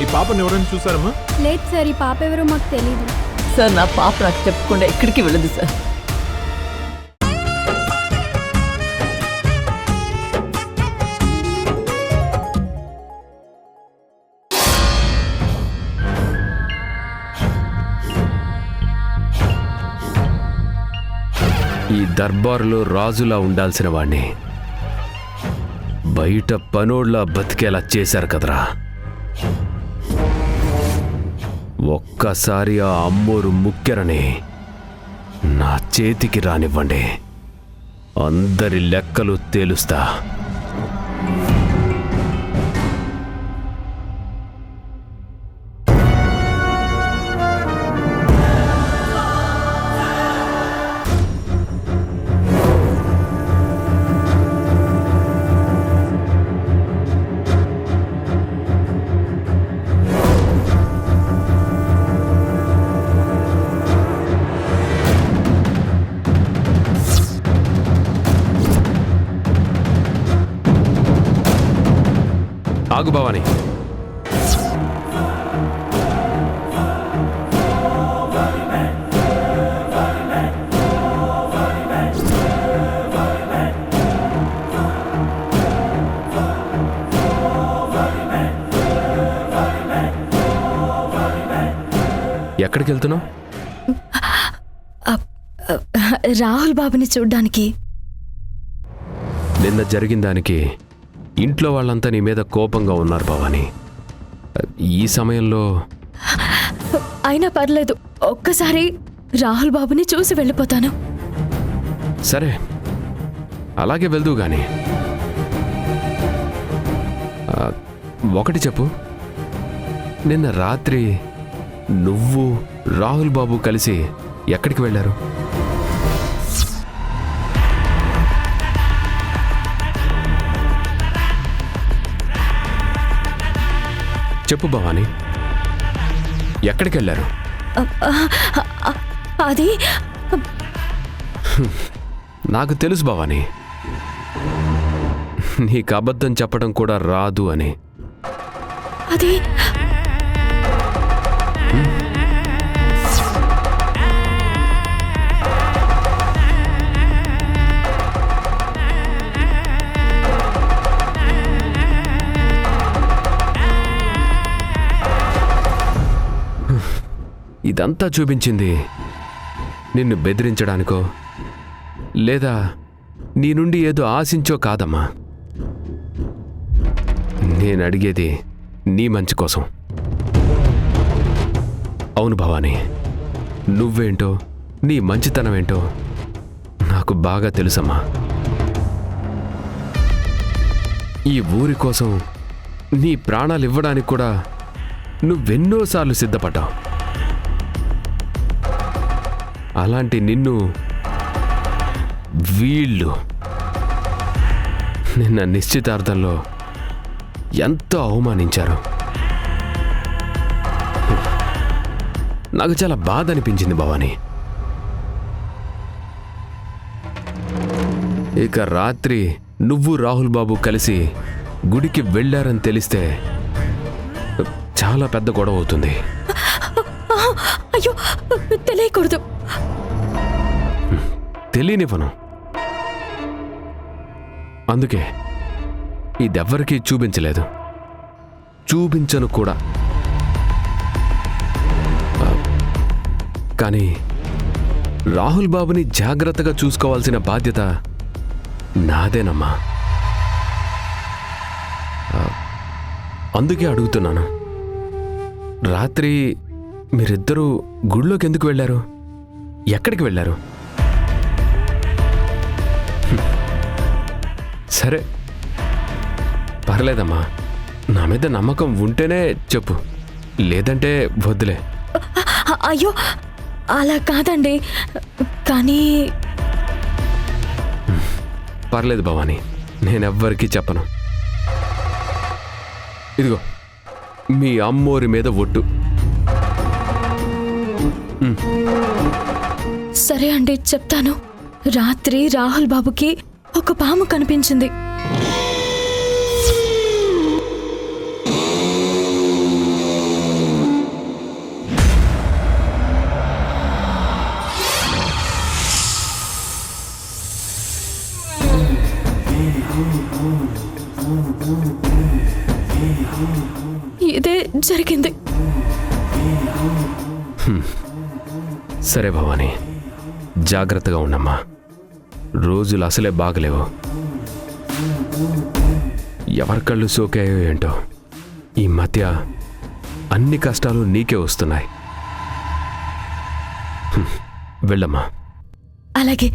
ఈ పాపను ఎవరైనా చూసారమ్మా? లేదు సార్, ఈ పాప ఎవరో మాకు తెలీదు సార్. నా పాప నాకు చెప్పకుండా ఎక్కడికి వెళ్ళదు సార్. ఈ దర్బారులో రాజులా ఉండాల్సిన వాణ్ణి బయట పనోళ్ళ బతికేలా చేశారు కదరా. ఒక్కసారి ఆ అమ్మోరు ముక్కెరని నా చేతికి రానివ్వండి, అందరి లెక్కలు తేలుస్తా. ఆగు భవాని. ఎక్కడికి వెళ్తున్నావు? రాహుల్ బాబుని చూడ్డానికి. నిన్న జరిగిన దానికి ఇంట్లో వాళ్ళంతా నీ మీద కోపంగా ఉన్నారు భవాని. ఈ సమయంలో అయినా పర్లేదు, ఒక్కసారి రాహుల్ బాబుని చూసి వెళ్ళిపోతాను. సరే, అలాగే వెళ్దు గాని ఒకటి చెప్పు, నిన్న రాత్రి నువ్వు రాహుల్ బాబు కలిసి ఎక్కడికి వెళ్ళారు? చెప్పు భవాని, ఎక్కడికి వెళ్ళారు? అది నాకు తెలుసు భవాని, నీకు అబద్ధం చెప్పడం కూడా రాదు అని. అది ఇదంతా చూపించింది నిన్ను బెదిరించడానికో లేదా నీ నుండి ఏదో ఆశించో కాదమ్మా. నేను అడిగేది నీ మంచి కోసం. అవును భవాని, నువ్వేంటో నీ మంచితనమేంటో నాకు బాగా తెలుసమ్మా. ఈ ఊరి కోసం నీ ప్రాణాలు ఇవ్వడానికి కూడా నువ్వెన్నోసార్లు సిద్ధపడ్డావు. అలాంటి నిన్ను వీళ్ళు నిన్న నిశ్చితార్థంలో ఎంతో అవమానించారు. నాకు చాలా బాధ అనిపించింది భవాని. ఇక రాత్రి నువ్వు రాహుల్ బాబు కలిసి గుడికి వెళ్ళారని తెలిస్తే చాలా పెద్ద గొడవ అవుతుంది. అయ్యో, తెలియకూడదు. తెలియనివ్వను. అందుకే ఇదెవ్వరికీ చూపించలేదు, చూపించను కూడా. కానీ రాహుల్ బాబుని జాగ్రత్తగా చూసుకోవాల్సిన బాధ్యత నాదేనమ్మా. అందుకే అడుగుతున్నాను, రాత్రి మీరిద్దరూ గుడిలోకి ఎందుకు వెళ్ళారు? ఎక్కడికి వెళ్ళారు? సరే పర్లేదమ్మా, నా మీద నమ్మకం ఉంటేనే చెప్పు, లేదంటే వద్దులే. అయ్యో అలా కాదండి, కానీ పర్లేదు భవాని, నేనెవ్వరికీ చెప్పను. ఇదిగో మీ అమ్మోరి మీద ఒట్టు. సరే అండి, చెప్తాను. రాత్రి రాహుల్ బాబుకి ఒక పాము కనిపించింది. ఇదే జరిగింది. సరే భవానీ, జాగ్రత్తగా ఉండమ్మా. రోజులు అసలే బాగలేవు. ఎవరి కళ్ళు సోకాయో ఏంటో, ఈ మధ్య అన్ని కష్టాలు నీకే వస్తున్నాయి. వెళ్ళమ్మా. అలాగే